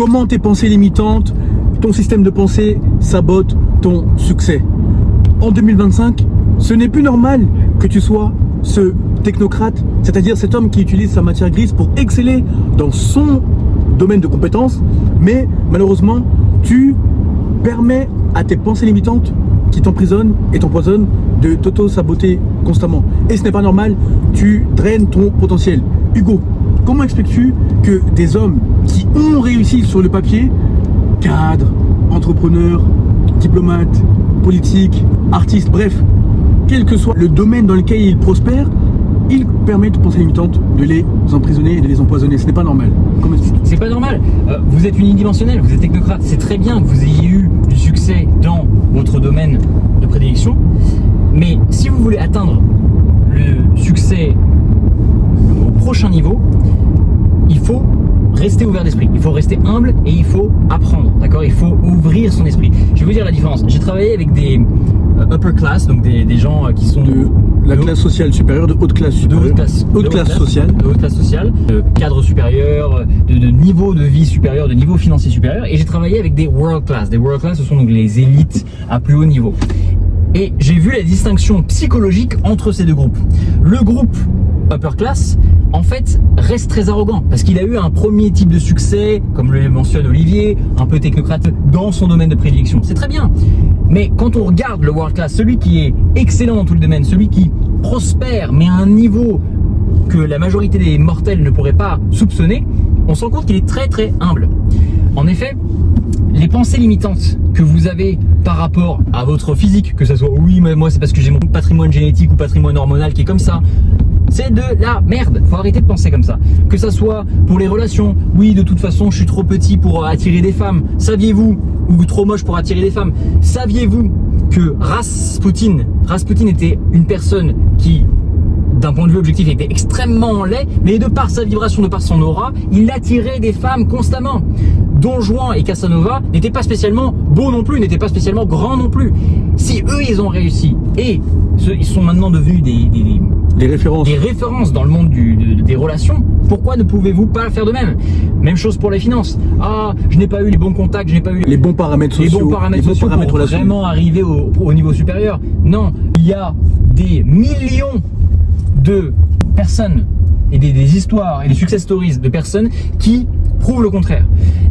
comment tes pensées limitantes, ton système de pensée sabote ton succès. En 2025, ce n'est plus normal que tu sois ce technocrate, c'est-à-dire cet homme qui utilise sa matière grise pour exceller dans son domaine de compétences, mais malheureusement, tu permets à tes pensées limitantes qui t'emprisonnent et t'empoisonnent de t'auto-saboter constamment. Et ce n'est pas normal, tu draines ton potentiel. Hugo, comment expliques-tu que des hommes qui ont réussi sur le papier, cadres, entrepreneurs, diplomates, politiques, artistes, bref, quel que soit le domaine dans lequel ils prospèrent, ils permettent aux pensées limitantes de les emprisonner et de les empoisonner. Ce n'est pas normal. C'est pas normal. Vous êtes unidimensionnel, vous êtes technocrate. C'est très bien que vous ayez eu du succès dans votre domaine de prédilection. Mais si vous voulez atteindre le succès au prochain niveau, il faut rester ouvert d'esprit. Il faut rester humble et il faut apprendre. D'accord ? Il faut ouvrir son esprit. Je vais vous dire la différence. J'ai travaillé avec des upper class, donc des gens qui sont de la classe sociale supérieure, de haute classe supérieure, haute classe sociale, de cadre supérieur, de niveau de vie supérieur, de niveau financier supérieur. Et j'ai travaillé avec des world class. Des world class, ce sont donc les élites à plus haut niveau. Et j'ai vu la distinction psychologique entre ces deux groupes. Le groupe upper class, en fait, reste très arrogant parce qu'il a eu un premier type de succès, comme le mentionne Olivier, un peu technocrate dans son domaine de prédilection. C'est très bien. Mais quand on regarde le world class, celui qui est excellent dans tout le domaine, celui qui prospère, mais à un niveau que la majorité des mortels ne pourraient pas soupçonner, on se rend compte qu'il est très très humble. En effet, les pensées limitantes que vous avez par rapport à votre physique, que ce soit oui, mais moi c'est parce que j'ai mon patrimoine génétique ou patrimoine hormonal qui est comme ça, c'est de la merde. Faut arrêter de penser comme ça. Que ça soit pour les relations, oui, de toute façon, je suis trop petit pour attirer des femmes. Saviez-vous, ou trop moche pour attirer des femmes, saviez-vous que Rasputin était une personne qui, d'un point de vue objectif, était extrêmement laid, mais de par sa vibration, de par son aura, il attirait des femmes constamment. Don Juan et Casanova n'étaient pas spécialement beaux non plus, n'étaient pas spécialement grands non plus. Si eux, ils ont réussi, et ils sont maintenant devenus des références dans le monde des relations, pourquoi ne pouvez-vous pas faire de même? Même chose pour les finances. Ah, je n'ai pas eu les bons contacts, je n'ai pas eu les bons paramètres sociaux, pour vraiment arriver au niveau supérieur. Non, il y a des millions de personnes et des histoires et des success stories de personnes qui prouvent le contraire.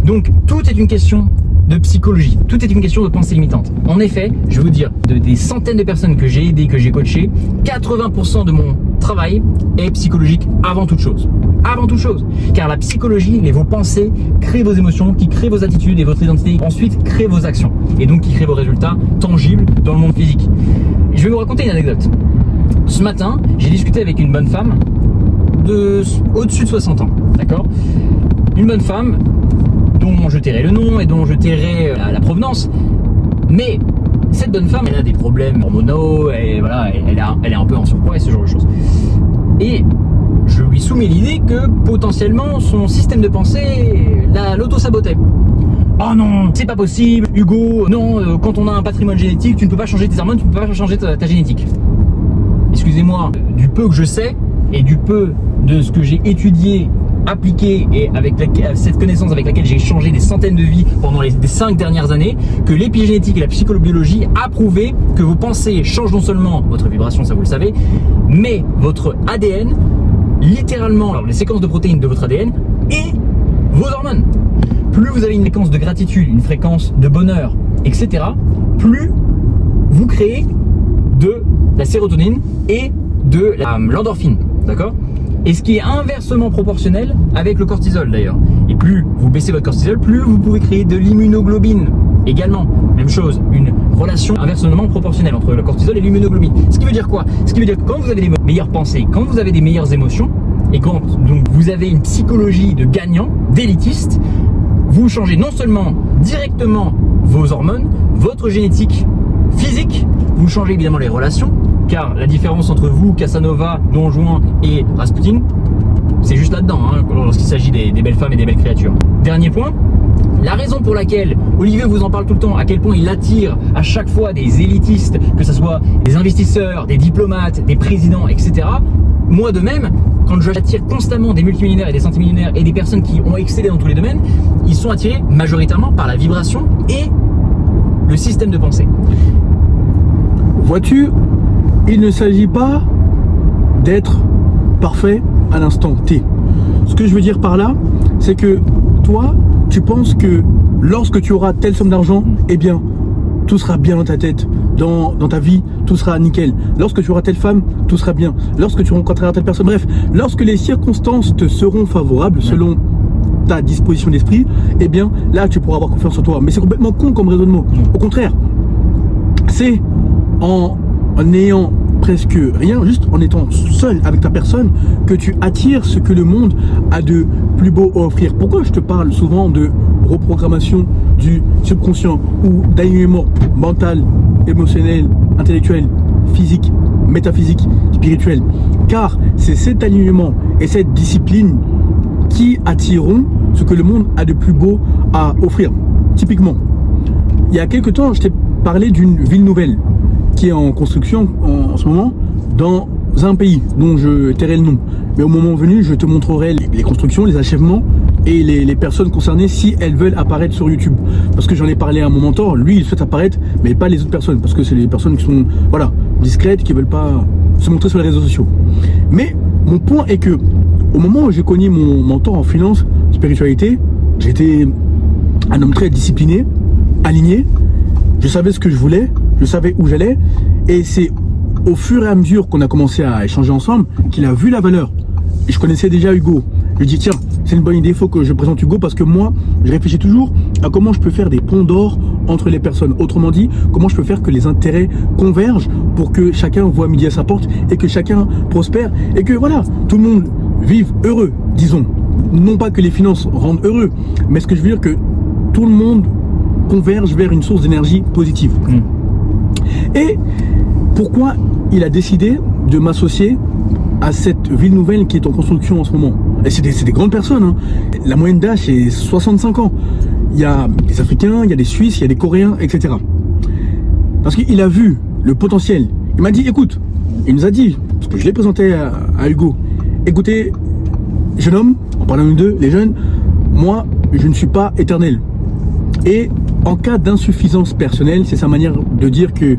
Donc tout est une question de psychologie, tout est une question de pensée limitante. En effet, je vais vous dire, des centaines de personnes que j'ai aidées, que j'ai coachées, 80% de mon travail est psychologique avant toute chose. Avant toute chose. Car la psychologie et vos pensées créent vos émotions, qui créent vos attitudes et votre identité, ensuite créent vos actions. Et donc qui créent vos résultats tangibles dans le monde physique. Je vais vous raconter une anecdote. Ce matin, j'ai discuté avec une bonne femme au-dessus de 60 ans. D'accord ? Une bonne femme dont je tairai le nom et dont je tairai la provenance. Mais cette bonne femme, elle a des problèmes hormonaux, et voilà, elle est un peu en surpoids et ce genre de choses. Et je lui soumets l'idée que potentiellement son système de pensée l'auto-sabotait. Oh non, c'est pas possible, Hugo, non, quand on a un patrimoine génétique, tu ne peux pas changer tes hormones, tu ne peux pas changer ta génétique. Excusez-moi, du peu que je sais et du peu de ce que j'ai étudié, appliqué et avec cette connaissance avec laquelle j'ai changé des centaines de vies pendant les 5 dernières années, que l'épigénétique et la psychobiologie a prouvé que vos pensées changent non seulement votre vibration, ça vous le savez, mais votre ADN, littéralement les séquences de protéines de votre ADN et vos hormones. Plus vous avez une fréquence de gratitude, une fréquence de bonheur, etc., plus vous créez de la sérotonine et de l'endorphine, d'accord ? Et ce qui est inversement proportionnel avec le cortisol d'ailleurs. Et plus vous baissez votre cortisol, plus vous pouvez créer de l'immunoglobine. Également, même chose, une relation inversement proportionnelle entre le cortisol et l'immunoglobine. Ce qui veut dire quoi? Ce qui veut dire que quand vous avez des meilleures pensées, quand vous avez des meilleures émotions, et quand donc vous avez une psychologie de gagnant, d'élitiste, vous changez non seulement directement vos hormones, votre génétique physique, vous changez évidemment les relations, car la différence entre vous, Casanova, Don Juan et Rasputin, c'est juste là-dedans, hein, lorsqu'il s'agit des belles femmes et des belles créatures. Dernier point, la raison pour laquelle Olivier vous en parle tout le temps, à quel point il attire à chaque fois des élitistes, que ce soit des investisseurs, des diplomates, des présidents, etc., moi de même, quand j'attire constamment des multimillionnaires et des centimillionnaires et des personnes qui ont excellé dans tous les domaines, ils sont attirés majoritairement par la vibration et le système de pensée. Vois-tu, il ne s'agit pas d'être parfait à l'instant T. Ce que je veux dire par là, c'est que toi, tu penses que lorsque tu auras telle somme d'argent, eh bien, tout sera bien dans ta tête, dans ta vie, tout sera nickel. Lorsque tu auras telle femme, tout sera bien. Lorsque tu rencontreras telle personne, bref, lorsque les circonstances te seront favorables, selon ta disposition d'esprit, eh bien, là, tu pourras avoir confiance en toi. Mais c'est complètement con comme raisonnement. Au contraire, c'est en ayant presque rien, juste en étant seul avec ta personne, que tu attires ce que le monde a de plus beau à offrir. Pourquoi je te parle souvent de reprogrammation du subconscient ou d'alignement mental, émotionnel, intellectuel, physique, métaphysique, spirituel? Car c'est cet alignement et cette discipline qui attireront ce que le monde a de plus beau à offrir. Typiquement, il y a quelques temps, je t'ai parlé d'une ville nouvelle qui est en construction en ce moment dans un pays dont je tairai le nom. Mais au moment venu, je te montrerai les constructions, les achèvements et les personnes concernées si elles veulent apparaître sur YouTube. Parce que j'en ai parlé à mon mentor, lui il souhaite apparaître, mais pas les autres personnes, parce que c'est les personnes qui sont discrètes, qui veulent pas se montrer sur les réseaux sociaux. Mais mon point est que au moment où j'ai connu mon mentor en finance, spiritualité, j'étais un homme très discipliné, aligné, je savais ce que je voulais, je savais où j'allais, et c'est au fur et à mesure qu'on a commencé à échanger ensemble qu'il a vu la valeur. Et je connaissais déjà Hugo. Je lui ai dit tiens, c'est une bonne idée, il faut que je présente Hugo, parce que moi, je réfléchis toujours à comment je peux faire des ponts d'or entre les personnes. Autrement dit, comment je peux faire que les intérêts convergent pour que chacun voit midi à sa porte et que chacun prospère et que voilà, tout le monde vive heureux, disons. Non pas que les finances rendent heureux, mais ce que je veux dire que tout le monde converge vers une source d'énergie positive. Et pourquoi il a décidé de m'associer à cette ville nouvelle qui est en construction en ce moment? Et c'est des grandes personnes, hein. La moyenne d'âge est 65 ans. Il y a des Africains, il y a des Suisses, il y a des Coréens, etc. Parce qu'il a vu le potentiel. Il m'a dit, écoute, il nous a dit, parce que je l'ai présenté à Hugo, écoutez, jeune homme, en parlant de deux, les jeunes, moi, je ne suis pas éternel. Et en cas d'insuffisance personnelle, c'est sa manière de dire que,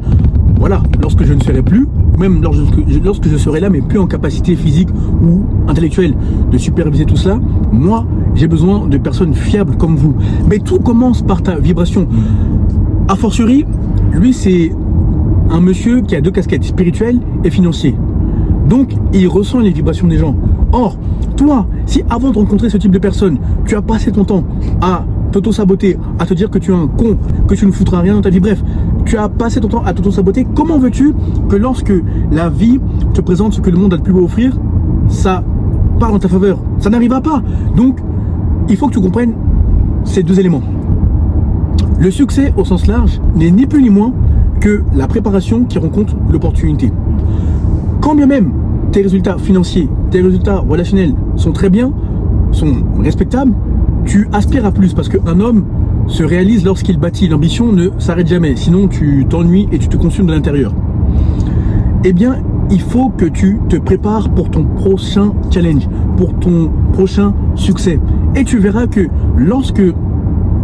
voilà, lorsque je ne serai plus, même lorsque je serai là, mais plus en capacité physique ou intellectuelle de superviser tout cela, moi, j'ai besoin de personnes fiables comme vous. Mais tout commence par ta vibration. A fortiori, lui, c'est un monsieur qui a deux casquettes, spirituelle et financière. Donc, il ressent les vibrations des gens. Or, toi, si avant de rencontrer ce type de personne, tu as passé ton temps à t'auto-saboter, à te dire que tu es un con, que tu ne foutras rien dans ta vie, bref, tu as passé ton temps à t'auto-saboter, comment veux-tu que lorsque la vie te présente ce que le monde a de plus beau à offrir, ça part en ta faveur? Ça n'arrivera pas. Donc, il faut que tu comprennes ces deux éléments. Le succès au sens large n'est ni plus ni moins que la préparation qui rencontre l'opportunité. Quand bien même tes résultats financiers, tes résultats relationnels sont très bien, sont respectables, tu aspires à plus, parce qu'un homme se réalise lorsqu'il bâtit. L'ambition ne s'arrête jamais, sinon tu t'ennuies et tu te consumes de l'intérieur. Eh bien, il faut que tu te prépares pour ton prochain challenge, pour ton prochain succès. Et tu verras que lorsque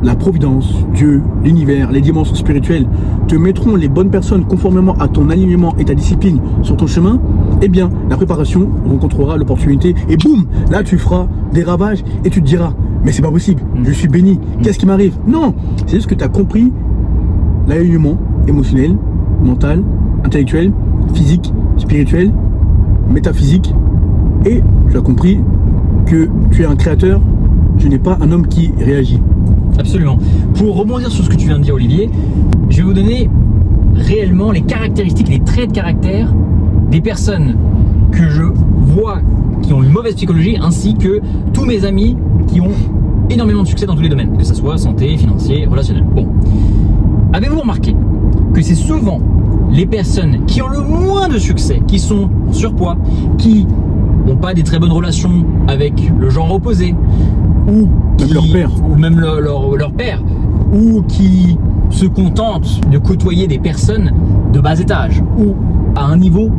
la providence, Dieu, l'univers, les dimensions spirituelles te mettront les bonnes personnes conformément à ton alignement et ta discipline sur ton chemin, eh bien, la préparation rencontrera l'opportunité et boum, là tu feras des ravages et tu te diras, mais c'est pas possible, je suis béni, qu'est-ce qui m'arrive? Non, c'est juste que tu as compris l'alignement émotionnel, mental, intellectuel, physique, spirituel, métaphysique, et tu as compris que tu es un créateur, tu n'es pas un homme qui réagit. Absolument. Pour rebondir sur ce que tu viens de dire, Olivier, je vais vous donner réellement les caractéristiques, les traits de caractère des personnes que je vois qui ont une mauvaise psychologie, ainsi que tous mes amis qui ont énormément de succès dans tous les domaines, que ce soit santé, financier, relationnel. Bon, avez-vous remarqué que c'est souvent les personnes qui ont le moins de succès, qui sont en surpoids, qui n'ont pas des très bonnes relations avec le genre opposé, ou même leur père, ou même leur père, ou qui se contentent de côtoyer des personnes de bas étage ou à un niveau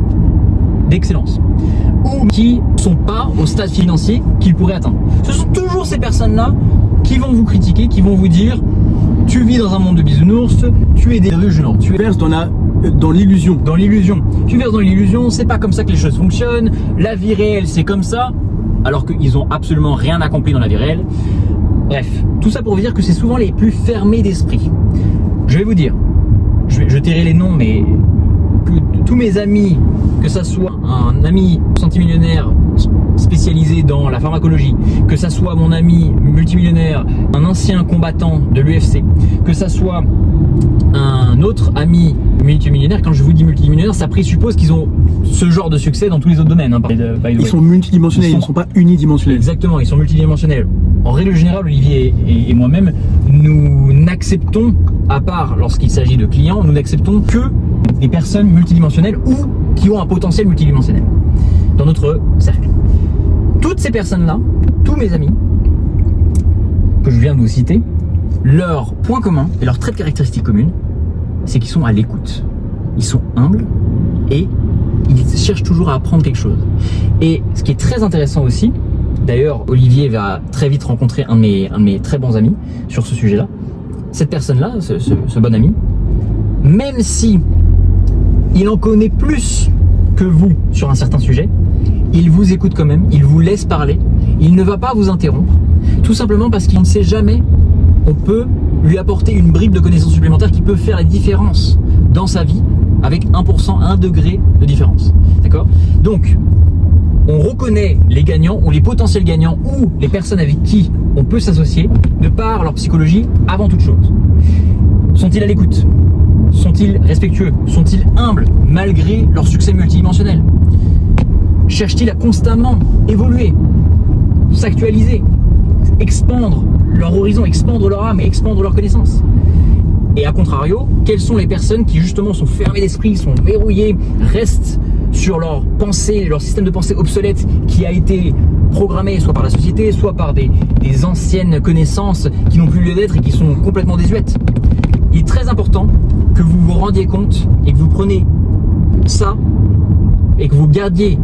d'excellence. ou qui ne sont pas au stade financier qu'ils pourraient atteindre. Ce sont toujours ces personnes-là qui vont vous critiquer, qui vont vous dire tu vis dans un monde de bisounours, tu es délusional, tu verses dans l'illusion. Dans l'illusion. Tu verses dans l'illusion, c'est pas comme ça que les choses fonctionnent, la vie réelle c'est comme ça, alors qu'ils ont absolument rien accompli dans la vie réelle. Bref, tout ça pour vous dire que c'est souvent les plus fermés d'esprit. Je vais vous dire, je tairai les noms, mais que tous mes amis, que ça soit un ami centimillionnaire spécialisé dans la pharmacologie, que ça soit mon ami multimillionnaire, un ancien combattant de l'UFC, que ça soit un autre ami multimillionnaire, quand je vous dis multimillionnaire, ça présuppose qu'ils ont ce genre de succès dans tous les autres domaines. Hein, ils sont multidimensionnels, ils ne sont pas unidimensionnels. Exactement, ils sont multidimensionnels. En règle générale, Olivier et moi-même, nous n'acceptons, à part lorsqu'il s'agit de clients, nous n'acceptons que des personnes multidimensionnelles ou qui ont un potentiel multidimensionnel dans notre cercle. Toutes ces personnes-là, tous mes amis que je viens de vous citer, leur point commun et leur trait de caractéristique commune, c'est qu'ils sont à l'écoute. Ils sont humbles et ils cherchent toujours à apprendre quelque chose. Et ce qui est très intéressant aussi, d'ailleurs Olivier va très vite rencontrer un de mes très bons amis sur ce sujet-là, cette personne-là, ce bon ami, même si il en connaît plus que vous sur un certain sujet, il vous écoute quand même, il vous laisse parler, il ne va pas vous interrompre, tout simplement parce qu'il ne sait jamais, on peut lui apporter une bribe de connaissances supplémentaires qui peut faire la différence dans sa vie avec 1%, 1 degré de différence. D'accord ? Donc, on reconnaît les gagnants ou les potentiels gagnants ou les personnes avec qui on peut s'associer de par leur psychologie avant toute chose. Sont-ils à l'écoute ? Sont-ils respectueux? Sont-ils humbles malgré leur succès multidimensionnel? Cherchent-ils à constamment évoluer, s'actualiser, expandre leur horizon, expandre leur âme et expandre leurs connaissances? Et à contrario, quelles sont les personnes qui justement sont fermées d'esprit, sont verrouillées, restent sur leur pensée, leur système de pensée obsolète qui a été programmé soit par la société, soit par des anciennes connaissances qui n'ont plus lieu d'être et qui sont complètement désuètes? Il est très important que vous vous rendiez compte et que vous preniez ça et que vous gardiez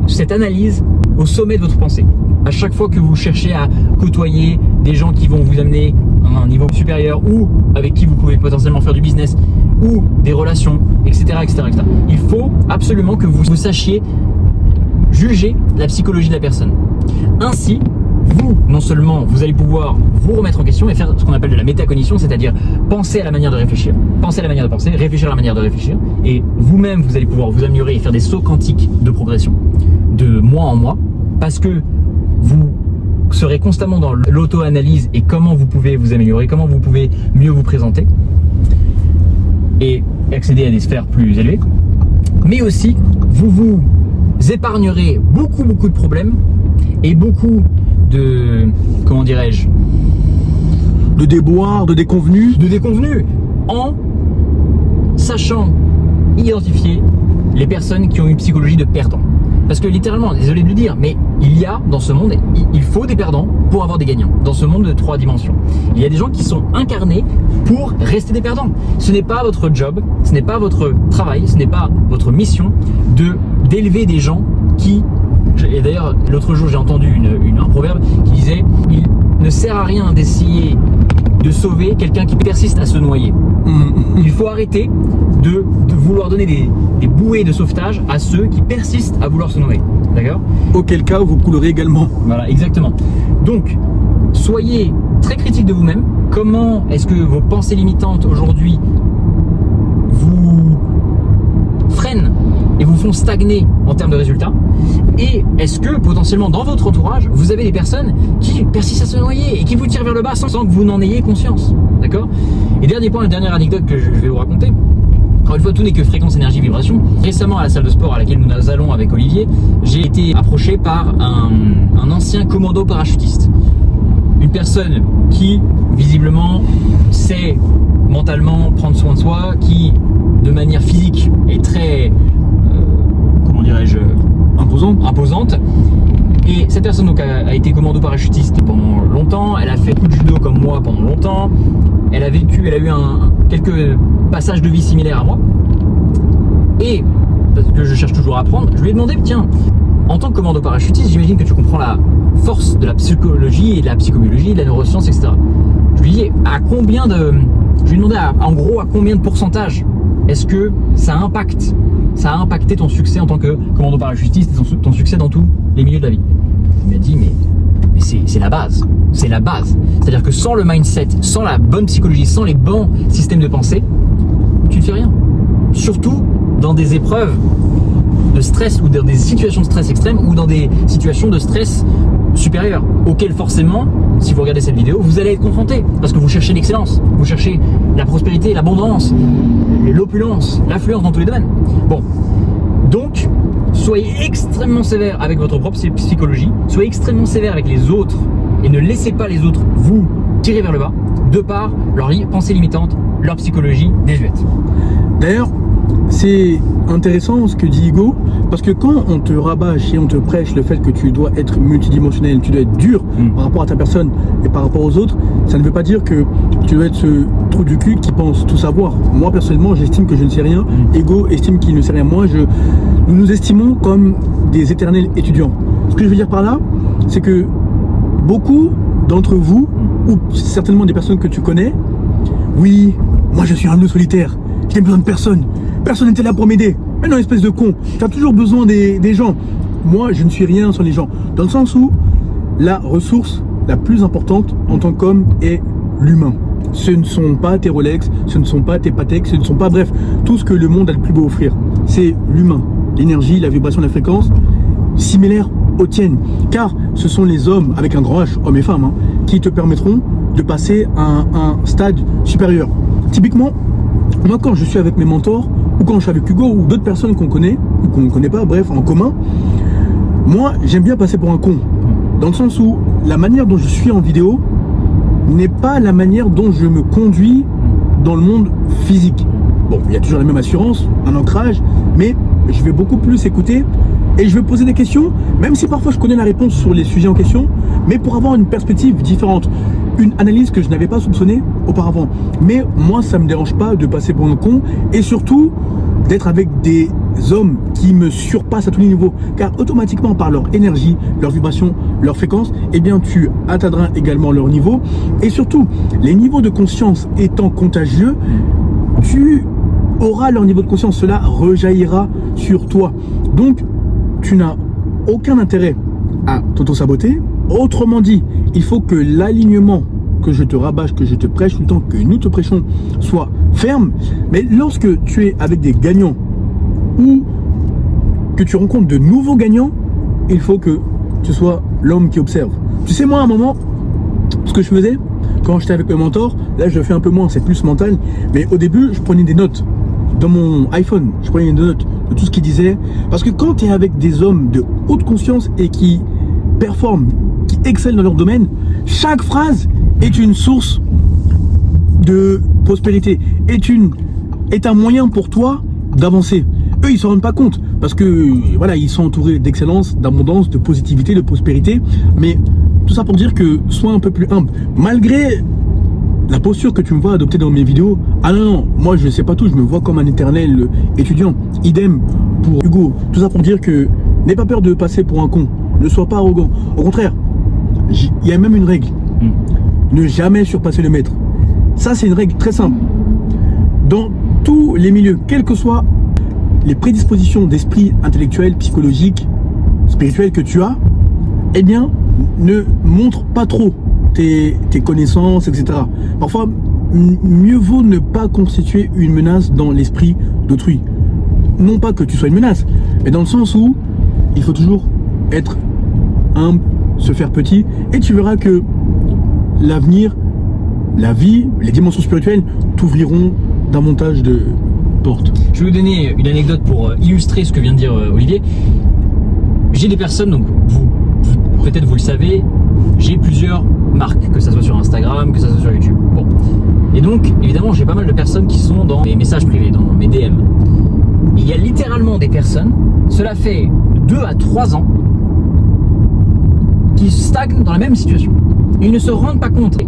cette analyse au sommet de votre pensée. À chaque fois que vous cherchez à côtoyer des gens qui vont vous amener à un niveau supérieur ou avec qui vous pouvez potentiellement faire du business ou des relations, etc., etc., etc. Il faut absolument que vous sachiez juger la psychologie de la personne. Ainsi, vous, non seulement vous allez pouvoir vous remettre en question et faire ce qu'on appelle de la métacognition, c'est-à-dire penser à la manière de réfléchir, penser à la manière de penser, réfléchir à la manière de réfléchir, et vous-même vous allez pouvoir vous améliorer et faire des sauts quantiques de progression, de mois en mois, parce que vous serez constamment dans l'auto-analyse et comment vous pouvez vous améliorer, comment vous pouvez mieux vous présenter et accéder à des sphères plus élevées, mais aussi vous vous épargnerez beaucoup de problèmes et beaucoup de, comment dirais-je, de déboires, de déconvenus, en sachant identifier les personnes qui ont une psychologie de perdant. Parce que littéralement, désolé de le dire, mais il y a dans ce monde, il faut des perdants pour avoir des gagnants. Dans ce monde de 3 dimensions, il y a des gens qui sont incarnés pour rester des perdants. Ce n'est pas votre job, ce n'est pas votre travail, ce n'est pas votre mission d'élever des gens qui... Et d'ailleurs, l'autre jour, j'ai entendu un proverbe qui disait « Il ne sert à rien d'essayer de sauver quelqu'un qui persiste à se noyer. » Il faut arrêter de vouloir donner des bouées de sauvetage à ceux qui persistent à vouloir se noyer. D'accord ? Auquel cas, vous coulerez également. Voilà, exactement. Donc, soyez très critique de vous-même. Comment est-ce que vos pensées limitantes aujourd'hui vous freinent et vous font stagner en termes de résultats? Et est-ce que potentiellement dans votre entourage, vous avez des personnes qui persistent à se noyer et qui vous tirent vers le bas sans que vous n'en ayez conscience? D'accord? Et dernier point, une dernière anecdote que je vais vous raconter. Encore une fois, tout n'est que fréquence, énergie, vibration. Récemment, à la salle de sport à laquelle nous allons avec Olivier, j'ai été approché par un ancien commando parachutiste. Une personne qui, visiblement, sait mentalement prendre soin de soi, qui, de manière physique, est très... comment dirais-je, imposante. Et cette personne donc a été commando parachutiste pendant longtemps, elle a fait beaucoup de judo comme moi pendant longtemps, elle a eu quelques passages de vie similaires à moi. Et parce que je cherche toujours à apprendre, je lui ai demandé, tiens, en tant que commando parachutiste, j'imagine que tu comprends la force de la psychologie et de la psychobiologie, de la neuroscience, etc. Je lui ai dit, je lui ai demandé en gros à combien de pourcentage est-ce que ça a impacté ton succès en tant que commando parachutiste et ton succès dans tous les milieux de la vie. Il m'a dit, mais c'est la base. C'est la base. C'est-à-dire que sans le mindset, sans la bonne psychologie, sans les bons systèmes de pensée, tu ne fais rien. Surtout dans des épreuves de stress ou dans des situations de stress extrême ou dans des situations de stress supérieur auxquelles forcément, si vous regardez cette vidéo, vous allez être confronté parce que vous cherchez l'excellence, vous cherchez la prospérité, l'abondance, l'opulence, l'affluence dans tous les domaines. Bon, donc soyez extrêmement sévère avec votre propre psychologie, soyez extrêmement sévère avec les autres et ne laissez pas les autres vous tirer vers le bas de par leur pensée limitante, leur psychologie désuète. D'ailleurs, c'est intéressant ce que dit Hugo, parce que quand on te rabâche et on te prêche le fait que tu dois être multidimensionnel, tu dois être dur par rapport à ta personne et par rapport aux autres, ça ne veut pas dire que tu dois être ce trou du cul qui pense tout savoir. Moi personnellement, j'estime que je ne sais rien, Hugo estime qu'il ne sait rien. Nous nous estimons comme des éternels étudiants. Ce que je veux dire par là, c'est que beaucoup d'entre vous, ou certainement des personnes que tu connais, oui, moi je suis un loup solitaire, je n'ai besoin de personne. Personne n'était là pour m'aider. Mais non, espèce de con, tu as toujours besoin des gens. Moi, je ne suis rien sans les gens. Dans le sens où la ressource la plus importante en tant qu'homme est l'humain. Ce ne sont pas tes Rolex, ce ne sont pas tes Patek, ce ne sont pas, bref, tout ce que le monde a le plus beau offrir. C'est l'humain, l'énergie, la vibration, la fréquence, similaire aux tiennes. Car ce sont les hommes, avec un grand H, hommes et femmes, qui te permettront de passer à un stade supérieur. Typiquement, moi, quand je suis avec mes mentors, ou quand je suis avec Hugo, ou d'autres personnes qu'on connaît, ou qu'on ne connaît pas, bref, en commun, moi, j'aime bien passer pour un con. Dans le sens où la manière dont je suis en vidéo n'est pas la manière dont je me conduis dans le monde physique. Bon, il y a toujours la même assurance, un ancrage, mais je vais beaucoup plus écouter et je vais poser des questions, même si parfois je connais la réponse sur les sujets en question, mais pour avoir une perspective différente, une analyse que je n'avais pas soupçonnée auparavant. Mais moi, ça me dérange pas de passer pour un con et surtout d'être avec des hommes qui me surpassent à tous les niveaux, car automatiquement par leur énergie, leur vibration, leur fréquence, eh bien tu atteindras également leur niveau. Et surtout, les niveaux de conscience étant contagieux, tu auras leur niveau de conscience, cela rejaillira sur toi. Donc, tu n'as aucun intérêt à t'auto-saboter. Autrement dit, il faut que l'alignement que je te rabâche, que je te prêche tout le temps, que nous te prêchons, soit ferme. Mais lorsque tu es avec des gagnants ou que tu rencontres de nouveaux gagnants, il faut que tu sois l'homme qui observe. Tu sais, moi, à un moment, ce que je faisais quand j'étais avec mes mentors, là je le fais un peu moins, c'est plus mental, mais au début, je prenais des notes dans mon iPhone, je prenais des notes de tout ce qu'ils disaient, parce que quand tu es avec des hommes de haute conscience et qui performent, qui excellent dans leur domaine, chaque phrase est une source de prospérité, est un moyen pour toi d'avancer. Eux, ils ne s'en rendent pas compte parce que voilà, ils sont entourés d'excellence, d'abondance, de positivité, de prospérité. Mais tout ça pour dire que sois un peu plus humble. Malgré la posture que tu me vois adopter dans mes vidéos, ah non, moi je ne sais pas tout, je me vois comme un éternel étudiant. Idem pour Hugo. Tout ça pour dire que n'aie pas peur de passer pour un con. Ne sois pas arrogant. Au contraire, il y a même une règle. Ne jamais surpasser le maître. Ça, c'est une règle très simple. Dans tous les milieux, quelles que soient les prédispositions d'esprit intellectuel, psychologique, spirituel que tu as, eh bien, ne montre pas trop tes connaissances, etc. Parfois, mieux vaut ne pas constituer une menace dans l'esprit d'autrui. Non pas que tu sois une menace, mais dans le sens où il faut toujours être humble, se faire petit, et tu verras que l'avenir, la vie, les dimensions spirituelles t'ouvriront davantage de portes. Je vais vous donner une anecdote pour illustrer ce que vient de dire Olivier. J'ai des personnes, donc peut-être vous le savez, j'ai plusieurs marques, que ça soit sur Instagram, que ça soit sur YouTube. Bon. Et donc, évidemment, j'ai pas mal de personnes qui sont dans mes messages privés, dans mes DM. Il y a littéralement des personnes, cela fait 2 à 3 ans, qui stagnent dans la même situation. Ils ne se rendent pas compte.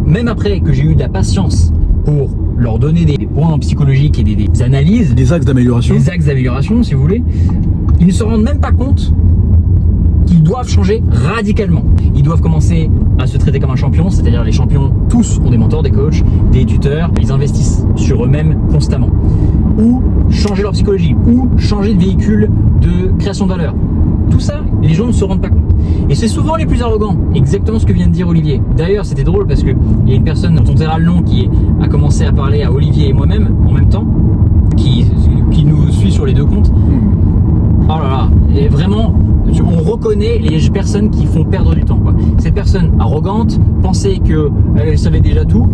Même après que j'ai eu de la patience pour leur donner des points psychologiques et des analyses, Des axes d'amélioration. des axes d'amélioration si vous voulez, ils ne se rendent même pas compte qu'ils doivent changer radicalement. Ils doivent commencer à se traiter comme un champion, c'est-à-dire les champions, tous ont des mentors, des coachs, des tuteurs, ils investissent sur eux-mêmes constamment. Ou changer leur psychologie, ou changer de véhicule de création de valeur. Tout ça, les gens ne se rendent pas compte. Et c'est souvent les plus arrogants, exactement ce que vient de dire Olivier. D'ailleurs, c'était drôle parce qu'il y a une personne dont on verra le nom qui a commencé à parler à Olivier et moi-même en même temps, qui nous suit sur les deux comptes. Oh là là, et vraiment, on reconnaît les personnes qui font perdre du temps, quoi. Cette personne arrogante, pensait qu'elle savait déjà tout.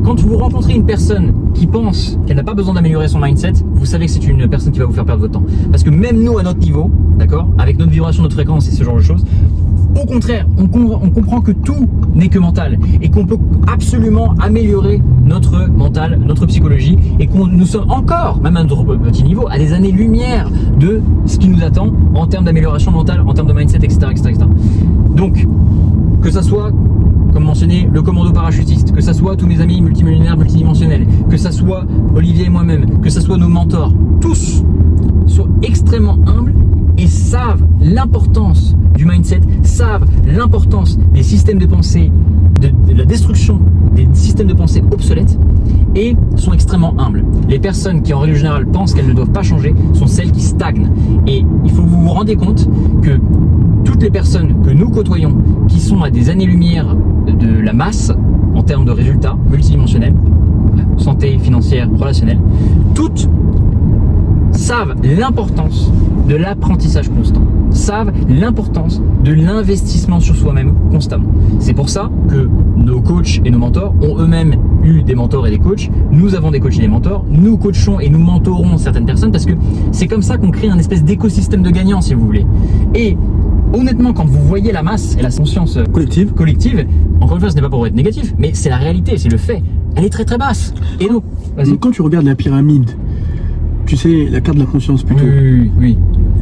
Quand vous rencontrez une personne qui pense qu'elle n'a pas besoin d'améliorer son mindset, vous savez que c'est une personne qui va vous faire perdre votre temps. Parce que même nous, à notre niveau, d'accord, avec notre vibration, notre fréquence et ce genre de choses, au contraire, on comprend que tout n'est que mental et qu'on peut absolument améliorer notre mental, notre psychologie et nous sommes encore, même à notre petit niveau, à des années-lumière de ce qui nous attend en termes d'amélioration mentale, en termes de mindset, etc., etc., etc. Donc, que ça soit, comme mentionné, le commando parachutiste, que ça soit tous mes amis multimillionnaires, multidimensionnels, que ça soit Olivier et moi-même, que ça soit nos mentors, tous sont extrêmement humbles et savent l'importance du mindset, savent l'importance des systèmes de pensée, de la destruction des systèmes de pensée obsolètes et sont extrêmement humbles. Les personnes qui en règle générale pensent qu'elles ne doivent pas changer sont celles qui stagnent. Et il faut que vous vous rendiez compte que toutes les personnes que nous côtoyons qui sont à des années-lumière de la masse en termes de résultats multidimensionnels, santé, financière, relationnelle, toutes savent l'importance de l'apprentissage constant, savent l'importance de l'investissement sur soi-même constamment. C'est pour ça que nos coachs et nos mentors ont eux-mêmes eu des mentors et des coachs. Nous avons des coachs et des mentors. Nous coachons et nous mentorons certaines personnes parce que c'est comme ça qu'on crée un espèce d'écosystème de gagnants, si vous voulez. Et honnêtement, quand vous voyez la masse et la conscience collective, encore une fois, ce n'est pas pour être négatif, mais c'est la réalité, c'est le fait. Elle est très très basse. Et donc, vas-y. Quand tu regardes la pyramide, tu sais, la carte de la conscience plutôt, Oui.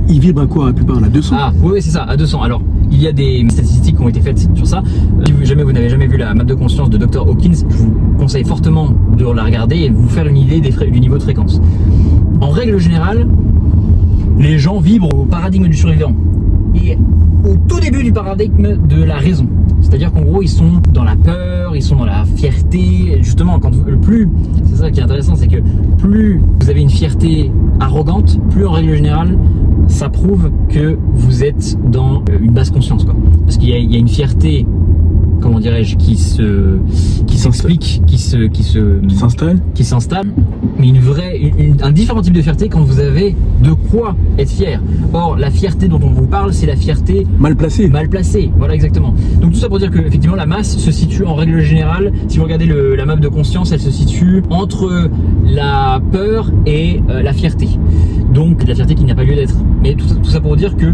il vibre à quoi la plupart, à 200? Ah, oui, c'est ça, à 200. Alors, il y a des statistiques qui ont été faites sur ça. Si vous n'avez jamais vu la map de conscience de Dr. Hawkins, je vous conseille fortement de la regarder et de vous faire une idée du niveau de fréquence. En règle générale, les gens vibrent au paradigme du survivant et au tout début du paradigme de la raison. C'est-à-dire qu'en gros, ils sont dans la peur, ils sont dans la fierté. Justement, c'est ça qui est intéressant, c'est que plus vous avez une fierté arrogante, plus en règle générale, ça prouve que vous êtes dans une basse conscience, quoi. Parce qu'il y a une fierté, comment dirais-je, qui s'explique, qui s'installe, mais un différent type de fierté quand vous avez de quoi être fier. Or, la fierté dont on vous parle, c'est la fierté mal placée. Voilà, exactement. Donc tout ça pour dire que effectivement la masse se situe en règle générale, si vous regardez la map de conscience, elle se situe entre la peur et la fierté. Donc la fierté qui n'a pas lieu d'être. Mais tout ça pour dire que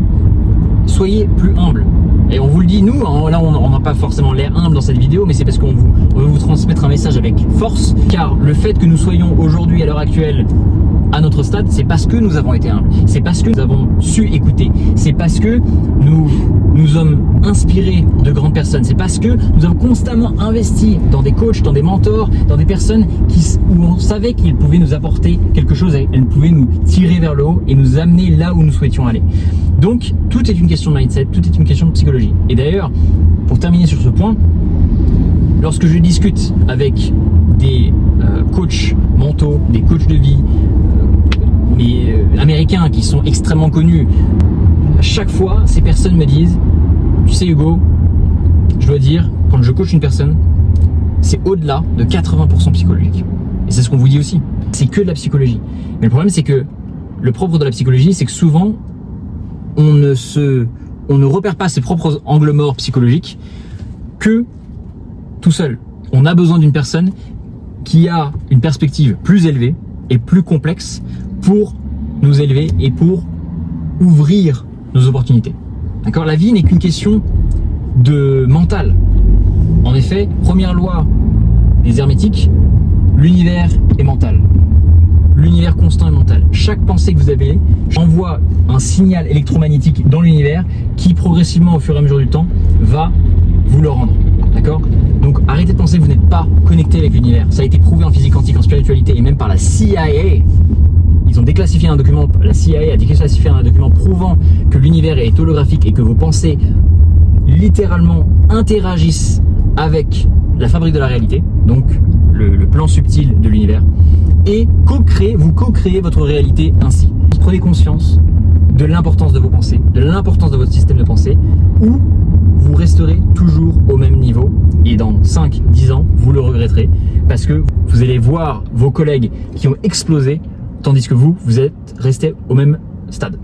soyez plus humble. Et on vous le dit, nous, là on n'a pas forcément l'air humble dans cette vidéo, mais c'est parce qu'on veut vous transmettre un message avec force, car le fait que nous soyons aujourd'hui, à l'heure actuelle, à notre stade, c'est parce que nous avons été humbles, c'est parce que nous avons su écouter, c'est parce que nous sommes inspirés de grandes personnes, c'est parce que nous avons constamment investi dans des coachs, dans des mentors, dans des personnes où on savait qu'ils pouvaient nous apporter quelque chose, elles pouvaient nous tirer vers le haut et nous amener là où nous souhaitions aller. Donc, tout est une question de mindset, tout est une question de psychologie. Et d'ailleurs, pour terminer sur ce point, lorsque je discute avec des coachs mentaux, des coachs de vie, américains qui sont extrêmement connus, à chaque fois, ces personnes me disent, tu sais Hugo, je dois dire, quand je coach une personne, c'est au-delà de 80% psychologique. Et c'est ce qu'on vous dit aussi, c'est que de la psychologie. Mais le problème, c'est que le propre de la psychologie, c'est que souvent, on ne repère pas ses propres angles morts psychologiques que tout seul. On a besoin d'une personne qui a une perspective plus élevée et plus complexe pour nous élever et pour ouvrir nos opportunités. D'accord ? La vie n'est qu'une question de mental. En effet, première loi des hermétiques, l'univers est mental. L'univers constant est mental. Chaque pensée que vous avez envoie un signal électromagnétique dans l'univers qui progressivement au fur et à mesure du temps va vous le rendre. D'accord? Donc arrêtez de penser que vous n'êtes pas connecté avec l'univers. Ça a été prouvé en physique quantique, en spiritualité et même par la CIA. Ils ont déclassifié un document, la CIA a déclassifié un document prouvant que l'univers est holographique et que vos pensées littéralement interagissent avec la fabrique de la réalité, donc le plan subtil de l'univers, et vous co-créez votre réalité ainsi. Prenez conscience de l'importance de vos pensées, de l'importance de votre système de pensée, ou vous resterez toujours au même niveau et dans 5-10 ans, vous le regretterez parce que vous allez voir vos collègues qui ont explosé tandis que vous êtes resté au même stade.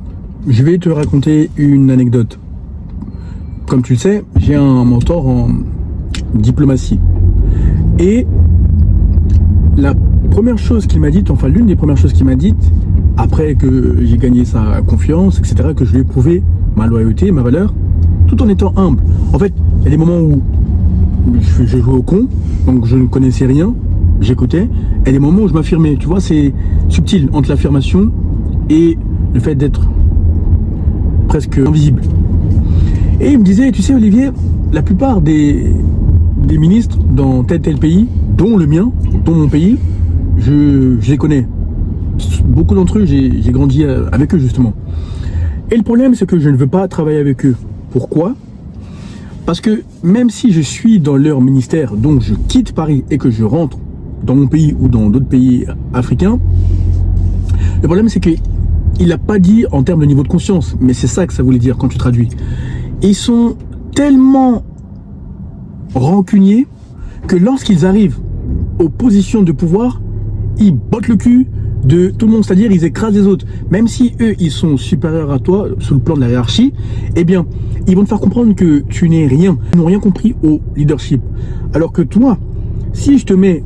Je vais te raconter une anecdote. Comme tu le sais, j'ai un mentor en diplomatie. Et la première chose qu'il m'a dite, enfin l'une des premières choses qu'il m'a dites, après que j'ai gagné sa confiance, etc., que je lui ai prouvé ma loyauté, ma valeur, tout en étant humble. En fait, il y a des moments où je jouais au con, donc je ne connaissais rien, j'écoutais, et des moments où je m'affirmais. Tu vois, c'est subtil entre l'affirmation et le fait d'être presque invisible. Et il me disait, tu sais Olivier, la plupart des ministres dans tel pays, dont le mien, dont mon pays, je les connais. Beaucoup d'entre eux, j'ai grandi avec eux justement. Et le problème, c'est que je ne veux pas travailler avec eux. Pourquoi? Parce que même si je suis dans leur ministère, donc je quitte Paris et que je rentre dans mon pays ou dans d'autres pays africains, le problème c'est qu'il n'a pas dit en termes de niveau de conscience, mais c'est ça que ça voulait dire quand tu traduis. Ils sont tellement rancuniers que lorsqu'ils arrivent aux positions de pouvoir, ils bottent le cul de tout le monde, c'est-à-dire ils écrasent les autres. Même si eux, ils sont supérieurs à toi sous le plan de la hiérarchie, eh bien, ils vont te faire comprendre que tu n'es rien. Ils n'ont rien compris au leadership. Alors que toi, si je te mets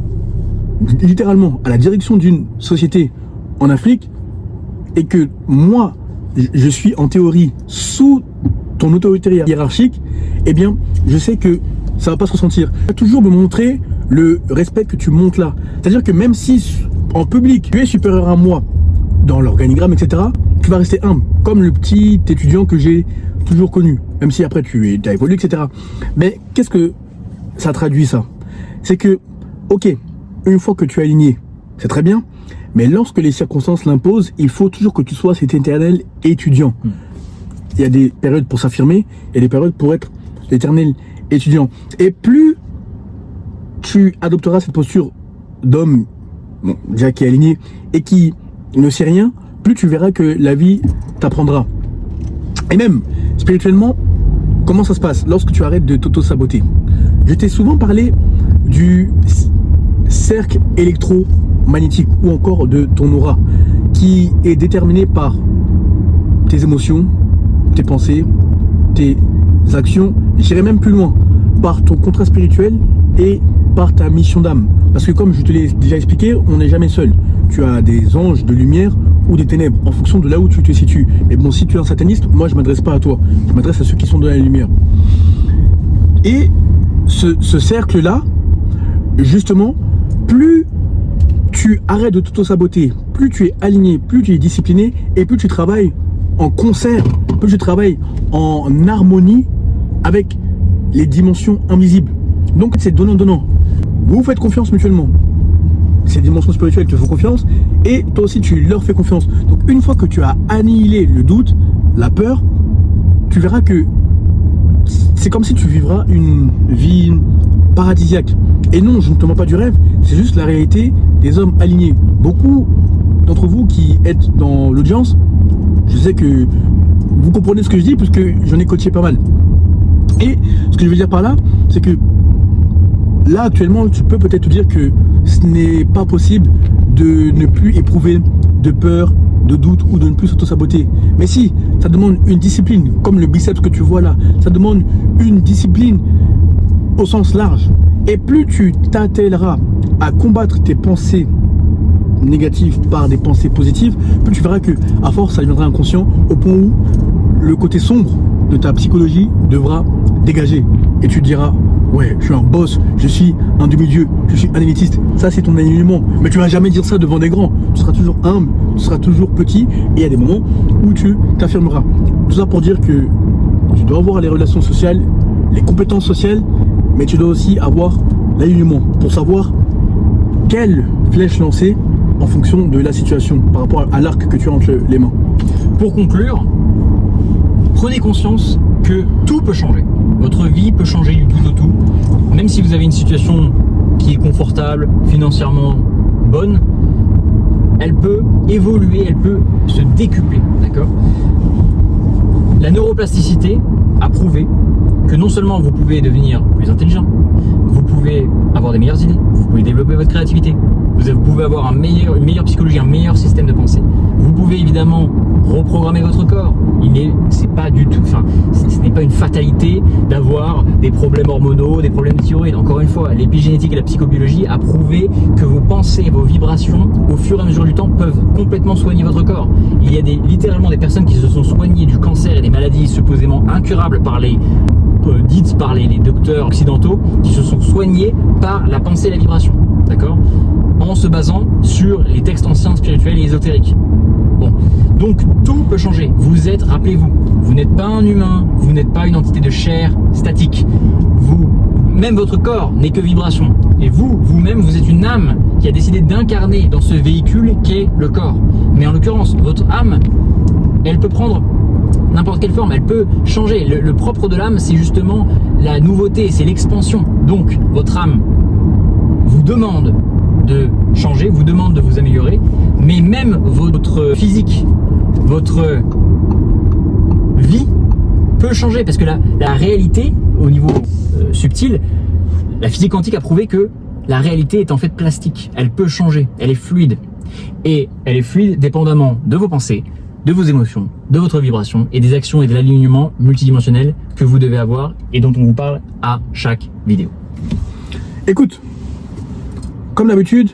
littéralement à la direction d'une société en Afrique et que moi, je suis en théorie sous ton autorité hiérarchique, eh bien, je sais que ça va pas se ressentir. Tu vas toujours me montrer le respect que tu montes là. C'est-à-dire que même si en public, tu es supérieur à moi dans l'organigramme, etc., tu vas rester humble, comme le petit étudiant que j'ai toujours connu, même si après tu as évolué, etc. Mais qu'est-ce que ça traduit ça? C'est que, ok, une fois que tu es aligné, c'est très bien, mais lorsque les circonstances l'imposent, il faut toujours que tu sois cet éternel étudiant. Il y a des périodes pour s'affirmer, et des périodes pour être l'éternel étudiant. Et plus tu adopteras cette posture d'homme, bon, déjà qui est aligné et qui ne sait rien, plus tu verras que la vie t'apprendra. Et même, spirituellement, comment ça se passe lorsque tu arrêtes de t'auto-saboter? Je t'ai souvent parlé du cercle électromagnétique ou encore de ton aura qui est déterminé par tes émotions, tes pensées, tes actions, j'irai même plus loin, par ton contrat spirituel et par ta mission d'âme. Parce que comme je te l'ai déjà expliqué, on n'est jamais seul. Tu as des anges de lumière ou des ténèbres en fonction de là où tu te situes. Mais bon, si tu es un sataniste, moi je ne m'adresse pas à toi. Je m'adresse à ceux qui sont dans la lumière. Et ce cercle-là, justement, plus tu arrêtes de t'auto-saboter, plus tu es aligné, plus tu es discipliné et plus tu travailles en concert, plus tu travailles en harmonie avec les dimensions invisibles. Donc c'est donnant-donnant. Vous vous faites confiance mutuellement. Ces dimensions spirituelles te font confiance et toi aussi tu leur fais confiance. Donc une fois que tu as annihilé le doute, la peur, tu verras que c'est comme si tu vivras une vie paradisiaque. Et non, je ne te mens pas du rêve, c'est juste la réalité des hommes alignés. Beaucoup d'entre vous qui êtes dans l'audience, je sais que vous comprenez ce que je dis parce que j'en ai coaché pas mal. Et ce que je veux dire par là, c'est que là actuellement, tu peux peut-être te dire que ce n'est pas possible de ne plus éprouver de peur, de doute ou de ne plus s'auto-saboter. Mais si, ça demande une discipline, comme le biceps que tu vois là, ça demande une discipline au sens large. Et plus tu t'attelleras à combattre tes pensées négatives par des pensées positives, plus tu verras que à force ça deviendra inconscient au point où le côté sombre de ta psychologie devra dégager. Et tu te diras, ouais, je suis un boss, je suis un demi-dieu, je suis un élitiste. Ça, c'est ton alignement. Mais tu vas jamais dire ça devant des grands. Tu seras toujours humble, tu seras toujours petit. Et il y a des moments où tu t'affirmeras. Tout ça pour dire que tu dois avoir les relations sociales, les compétences sociales mais tu dois aussi avoir l'alignement pour savoir quelle flèche lancer en fonction de la situation par rapport à l'arc que tu as entre les mains. Pour conclure, prenez conscience que tout peut changer. Votre vie peut changer du tout au tout. Même si vous avez une situation qui est confortable, financièrement bonne, elle peut évoluer, elle peut se décupler, d'accord? La neuroplasticité a prouvé que non seulement vous pouvez devenir plus intelligent, vous pouvez avoir des meilleures idées, vous pouvez développer votre créativité, vous pouvez avoir une meilleure psychologie, un meilleur système de pensée. Vous pouvez évidemment reprogrammer votre corps. C'est pas du tout, ce n'est pas une fatalité d'avoir des problèmes hormonaux, des problèmes de thyroïde. Encore une fois, l'épigénétique et la psychobiologie a prouvé que vos pensées, vos vibrations, au fur et à mesure du temps, peuvent complètement soigner votre corps. Il y a littéralement des personnes qui se sont soignées du cancer et des maladies supposément incurables dites par les docteurs occidentaux, qui se sont soignés par la pensée et la vibration, d'accord, en se basant sur les textes anciens spirituels et ésotériques. Bon, donc tout peut changer. Rappelez-vous, vous n'êtes pas un humain, vous n'êtes pas une entité de chair statique. Même votre corps n'est que vibration. Et vous-même, vous êtes une âme qui a décidé d'incarner dans ce véhicule qu'est le corps. Mais en l'occurrence, votre âme, elle peut prendre n'importe quelle forme, elle peut changer. Le propre de l'âme, c'est justement la nouveauté, c'est l'expansion. Donc, votre âme vous demande de changer, vous demande de vous améliorer, mais même votre physique, votre vie peut changer, parce que la réalité, au niveau subtil, la physique quantique a prouvé que la réalité est en fait plastique, elle peut changer, elle est fluide, et elle est fluide dépendamment de vos pensées, de vos émotions, de votre vibration et des actions et de l'alignement multidimensionnel que vous devez avoir et dont on vous parle à chaque vidéo. Écoute, comme d'habitude,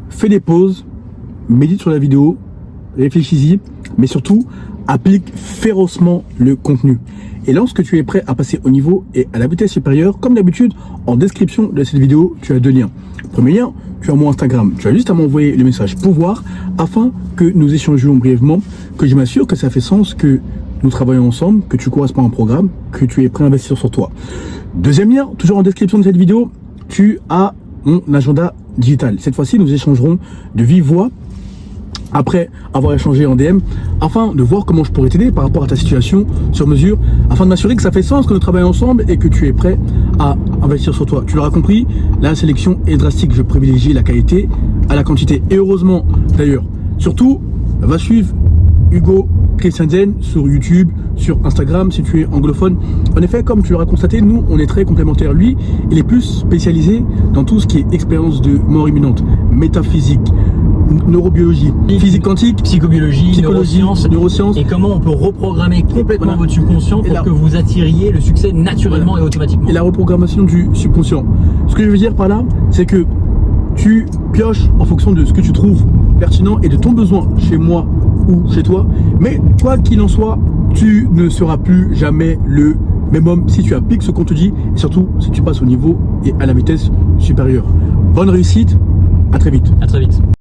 fais des pauses, médite sur la vidéo, réfléchis-y, mais surtout, applique férocement le contenu. Et lorsque tu es prêt à passer au niveau et à la vitesse supérieure, comme d'habitude, en description de cette vidéo, tu as deux liens. Premier lien, tu as mon Instagram. Tu as juste à m'envoyer le message pouvoir afin que nous échangions brièvement, que je m'assure que ça fait sens, que nous travaillons ensemble, que tu corresponds à un programme, que tu es prêt à investir sur toi. Deuxième lien, toujours en description de cette vidéo, tu as mon agenda digital. Cette fois-ci, nous échangerons de vive voix après avoir échangé en DM afin de voir comment je pourrais t'aider par rapport à ta situation sur mesure, afin de m'assurer que ça fait sens, que nous travaillons ensemble et que tu es prêt à investir sur toi. Tu l'auras compris, la sélection est drastique. Je privilégie la qualité à la quantité. Et heureusement d'ailleurs. Surtout, va suivre Hugo Christiansen sur YouTube, sur Instagram si tu es anglophone. En effet, comme tu l'auras constaté, nous on est très complémentaires. Lui, il est plus spécialisé dans tout ce qui est expérience de mort imminente, métaphysique, neurobiologie, physique quantique, psychobiologie, neurosciences, et comment on peut reprogrammer complètement votre subconscient pour que vous attiriez le succès naturellement et automatiquement. Et la reprogrammation du subconscient. Ce que je veux dire par là, c'est que tu pioches en fonction de ce que tu trouves pertinent et de ton besoin chez moi ou chez toi. Mais quoi qu'il en soit, tu ne seras plus jamais le même homme si tu appliques ce qu'on te dit et surtout si tu passes au niveau et à la vitesse supérieure. Bonne réussite, à très vite. À très vite.